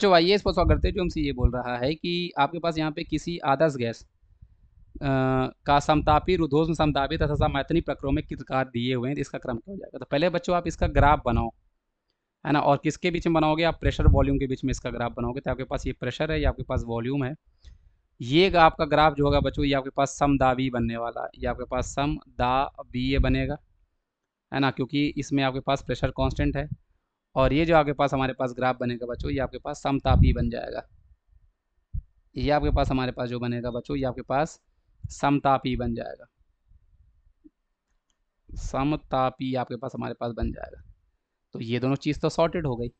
जो आइए इस पर सॉल्व करते हैं। जो हमसे ये बोल रहा है कि आपके पास यहाँ पे किसी आदर्श गैस का समतापी, रुद्धोष्म समतापी तथा समआयतनिक प्रक्रियाओं में कितने कार्य दिए हुए हैं, तो इसका क्रम क्या हो जाएगा। तो पहले बच्चों आप इसका ग्राफ बनाओ, है ना। और किसके बीच में बनाओगे, आप प्रेशर वॉल्यूम के बीच में इसका ग्राफ बनाओगे। तो आपके पास ये प्रेशर है, ये आपके पास वॉल्यूम है। ये आपका ग्राफ जो होगा बच्चों, ये आपके पास समदाबी बनने वाला है। ये आपके पास समदाबीय बनेगा, है ना, क्योंकि इसमें आपके पास प्रेशर कांस्टेंट है। और ये जो आपके पास हमारे पास ग्राफ बनेगा बच्चों, ये आपके पास समतापी बन जाएगा। ये आपके पास हमारे पास जो बनेगा बच्चों, ये आपके पास समतापी बन जाएगा। समतापी आपके पास हमारे पास बन जाएगा। तो ये दोनों चीज़ तो सॉर्टेड हो गई।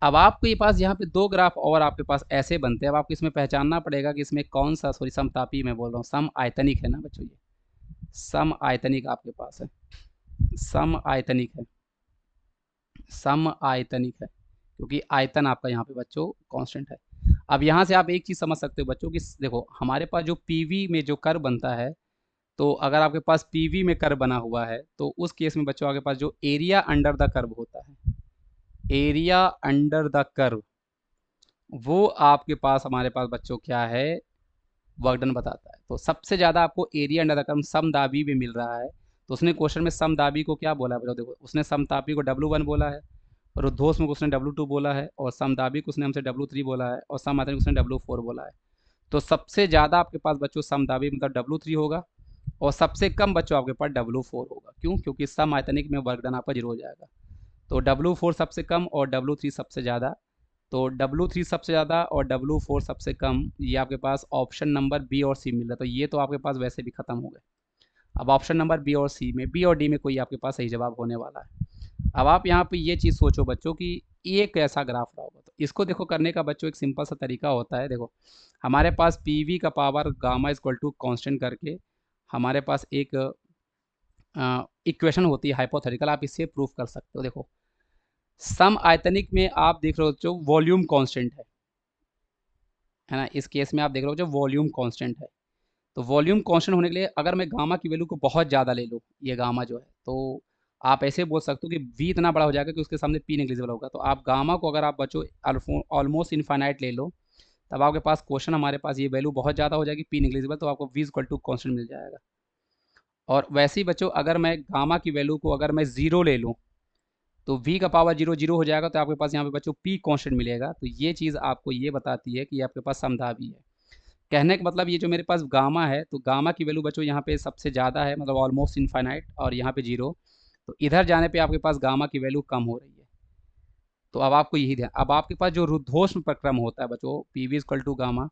अब आपके पास यहाँ पे दो ग्राफ और आपके पास ऐसे बनते हैं। अब आपको इसमें पहचानना पड़ेगा कि इसमें कौन सा, सॉरी समतापी मैं बोल रहा हूँ, सम आयतनिक है ना बच्चों। ये सम आयतनिक आपके पास है, सम आयतनिक है, सम आयतनिक है, क्योंकि आयतन आपका यहाँ पे बच्चों कांस्टेंट है। अब यहाँ से आप एक चीज़ समझ सकते हो बच्चों कि देखो हमारे पास जो पीवी में जो कर्व बनता है, तो अगर आपके पास पीवी में कर्व बना हुआ है तो उस केस में बच्चों आपके पास जो एरिया अंडर द कर्व होता है, एरिया अंडर द कर्व, वो आपके पास हमारे पास बच्चों क्या है, वर्क डन बताता है। तो सबसे ज़्यादा आपको एरिया अंडर द कर्व समदाबी में मिल रहा है। तो उसने क्वेश्चन में समदाबी को क्या बोला है बच्चों, देखो उसने समतापी को W1 बोला है, और रुद्धोष्म को उसने W2 बोला है, और समदाबी को उसने हमसे W3 बोला है, और समआयतनिक को उसने W4 बोला है। तो सबसे ज़्यादा आपके पास बच्चों समदाबी मतलब W3 होगा, और सबसे कम बच्चों आपके पास W4 होगा। क्यों? क्योंकि समआयतनिक में वर्क डन आपका 0 हो जाएगा। तो W4 सबसे कम और W3 सबसे ज़्यादा। तो W3 सबसे ज़्यादा और W4 सबसे कम, ये आपके पास ऑप्शन नंबर बी और सी मिल रहा है। तो ये तो आपके पास वैसे भी खत्म हो गए। अब ऑप्शन नंबर बी और सी में, बी और डी में कोई आपके पास सही जवाब होने वाला है। अब आप यहाँ पे ये चीज़ सोचो बच्चों कि ये कैसा ग्राफ रहा होगा। तो इसको देखो करने का बच्चों एक सिंपल सा तरीका होता है। देखो हमारे पास पी वी का power gamma equal to constant करके हमारे पास एक इक्वेशन होती है हाइपोथेटिकल, आप इससे प्रूफ कर सकते हो। देखो सम आयतनिक में आप देख रहे हो जो वॉल्यूम कांस्टेंट है ना। इस केस में आप देख रहे हो जो वॉल्यूम कांस्टेंट है। तो वॉल्यूम कांस्टेंट होने के लिए अगर मैं गामा की वैल्यू को बहुत ज़्यादा ले लूँ, ये गामा जो है, तो आप ऐसे बोल सकते हो कि v इतना बड़ा हो जाएगा कि उसके सामने p नेग्लिजिबल होगा। तो आप गामा को अगर आप बच्चों ऑलमोस्ट इनफाइनाइट ले लो, तब आपके पास क्वेश्चन हमारे पास ये वैल्यू बहुत ज़्यादा हो जाएगी p नेग्लिजिबल, तो आपको v इक्वल टू कॉन्स्टेंट मिल जाएगा। और वैसे ही बच्चों अगर मैं गामा की वैल्यू को अगर मैं 0 ले लूँ, तो v का पावर 0 0 हो जाएगा। तो आपके पास यहाँ पे बच्चों p कांस्टेंट मिलेगा। तो ये चीज़ आपको ये बताती है कि ये आपके पास समदाबी है। कहने का मतलब ये जो मेरे पास गामा है, तो गामा की वैल्यू बच्चों यहाँ पे सबसे ज़्यादा है, मतलब ऑलमोस्ट इनफाइनाइट, और यहाँ पे 0। तो इधर जाने पे आपके पास गामा की वैल्यू कम हो रही है। तो अब आपको यही ध्यान, अब आपके पास जो रुद्धोष्म प्रक्रम होता है बच्चों, P V equal to gamma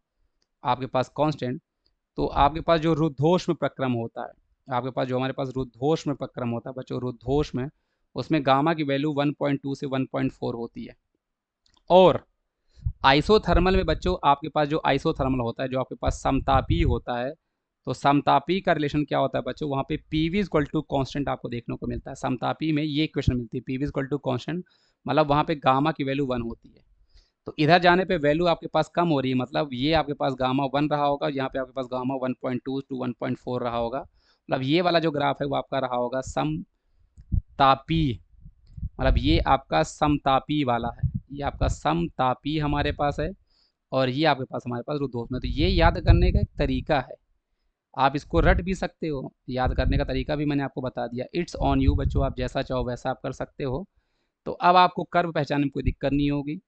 आपके पास कांस्टेंट। तो आपके पास जो रुद्धोष्म प्रक्रम होता है, आपके पास जो हमारे पास रुद्धोष्म प्रक्रम होता है बच्चों, रुद्धोष्म, उसमें गामा की वैल्यू 1.2 से 1.4 होती है। और आइसोथर्मल में बच्चों आपके पास जो आइसोथर्मल होता है, जो आपके पास समतापी होता है, तो समतापी का रिलेशन क्या होता है बच्चों, वहाँ पे P V equal to constant आपको देखने को मिलता है। समतापी में ये इक्वेशन मिलती है, P V equal to constant, मतलब वहाँ पे गामा की वैल्यू 1 होती है। तो इधर जाने पे वैल्यू आपके पास कम हो रही है, मतलब ये आपके पास गामा 1 रहा होगा, यहाँ पे आपके पास गामा 1.2 टू 1.4 रहा होगा। मतलब ये वाला जो ग्राफ है वो आपका रहा होगा समतापी, मतलब ये आपका समतापी वाला है, ये आपका समतापी हमारे पास है। और ये आपके पास हमारे पास रुद्धोष्म है। तो ये याद करने का एक तरीका है, आप इसको रट भी सकते हो। याद करने का तरीका भी मैंने आपको बता दिया। इट्स ऑन यू बच्चों, आप जैसा चाहो वैसा आप कर सकते हो। तो अब आपको कर्व पहचानने में कोई दिक्कत नहीं होगी।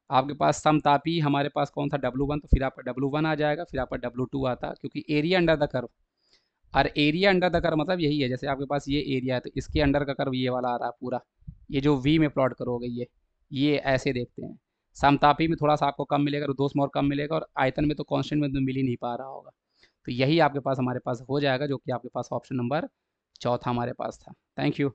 आपके पास समतापी हमारे पास कौन था, W1, तो फिर आपका W1 आ जाएगा, फिर आपका W2 आता, क्योंकि एरिया अंडर द कर्व। और एरिया अंडर द कर्व मतलब यही है, जैसे आपके पास ये एरिया है तो इसके अंडर का कर्व ये वाला आ रहा है पूरा, ये जो V में प्लॉट करोगे ये ऐसे देखते हैं। समतापी में थोड़ा सा आपको कम मिलेगा, रुद्धोष्म और कम मिलेगा, और आयतन में तो कांस्टेंट में तो मिल ही नहीं पा रहा होगा। तो यही आपके पास हमारे पास हो जाएगा, जो कि आपके पास ऑप्शन नंबर चौथा हमारे पास था। Thank you.